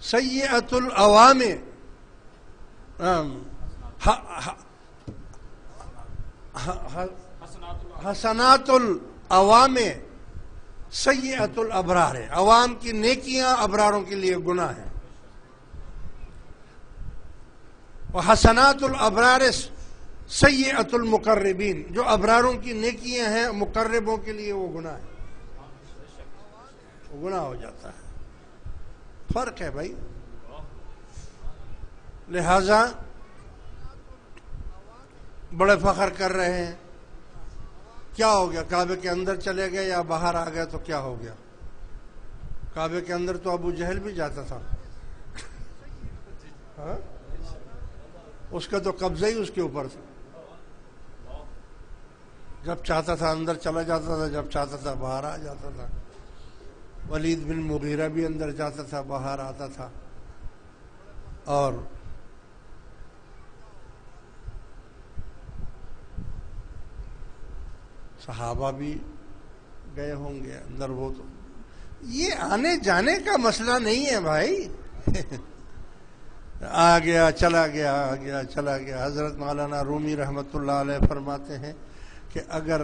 سیئۃ العوام حسنات العوام سیئۃ الابرار، عوام کی نیکیاں ابراروں کے لیے گناہ ہیں، وحسنات الابرار سیئۃ المقربین، جو ابراروں کی نیکیاں ہیں مقربوں کے لیے وہ گناہ ہے، وہ گناہ ہو جاتا ہے۔ فرق ہے بھائی، لہذا بڑے فخر کر رہے ہیں، کیا ہو گیا؟ کعبے کے اندر چلے گئے یا باہر آ گئے تو کیا ہو گیا؟ کعبے کے اندر تو ابو جہل بھی جاتا تھا، ہاں؟ اس کا تو قبضہ ہی اس کے اوپر تھا، جب چاہتا تھا اندر چلا جاتا تھا، جب چاہتا تھا باہر آ جاتا تھا۔ ولید بن مغیرہ بھی اندر جاتا تھا، باہر آتا تھا، اور صحابہ بھی گئے ہوں گے اندر۔ وہ تو یہ آنے جانے کا مسئلہ نہیں ہے بھائی، آ گیا چلا گیا، آ گیا چلا گیا۔ حضرت مولانا رومی رحمۃ اللہ علیہ فرماتے ہیں کہ اگر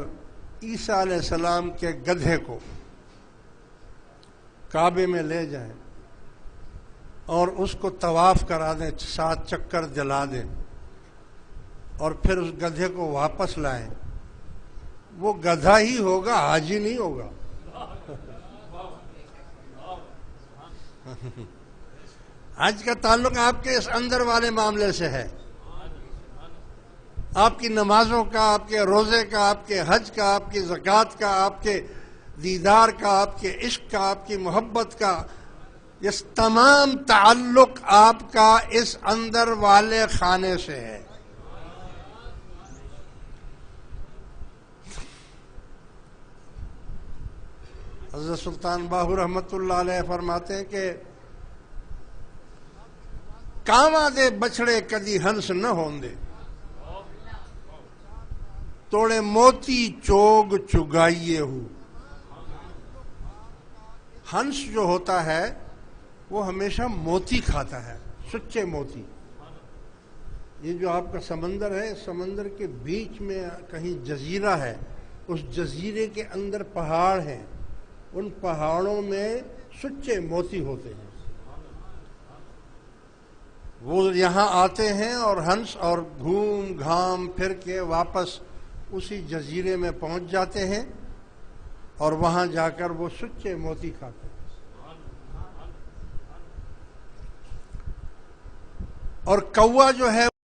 عیسیٰ علیہ السلام کے گدھے کو کعبے میں لے جائیں اور اس کو طواف کرا دیں، 7 چکر دلا دیں، اور پھر اس گدھے کو واپس لائیں، وہ گدھا ہی ہوگا، حاجی نہیں ہوگا۔ حج کا تعلق آپ کے اس اندر والے معاملے سے ہے، آپ کی نمازوں کا، آپ کے روزے کا، آپ کے حج کا، آپ کی زکوٰۃ کا، آپ کے دیدار کا، آپ کے عشق کا، آپ کی محبت کا، یہ تمام تعلق آپ کا اس اندر والے خانے سے ہے۔ حضرت سلطان باہو رحمت اللہ علیہ فرماتے ہیں کہ کاواں دے بچڑے کدی ہنس نہ ہوندے، توڑے موتی چوگ چگائیے ہو۔ ہنس جو ہوتا ہے وہ ہمیشہ موتی کھاتا ہے، سچے موتی۔ یہ جو آپ کا سمندر ہے، سمندر کے بیچ میں کہیں جزیرہ ہے، اس جزیرے کے اندر پہاڑ ہیں، ان پہاڑوں میں سچے موتی ہوتے ہیں۔ وہ یہاں آتے ہیں اور ہنس اور گھوم گھام پھر کے واپس اسی جزیرے میں پہنچ جاتے ہیں، اور وہاں جا کر وہ سچے موتی کھاتے ہیں۔ اور کوا جو ہے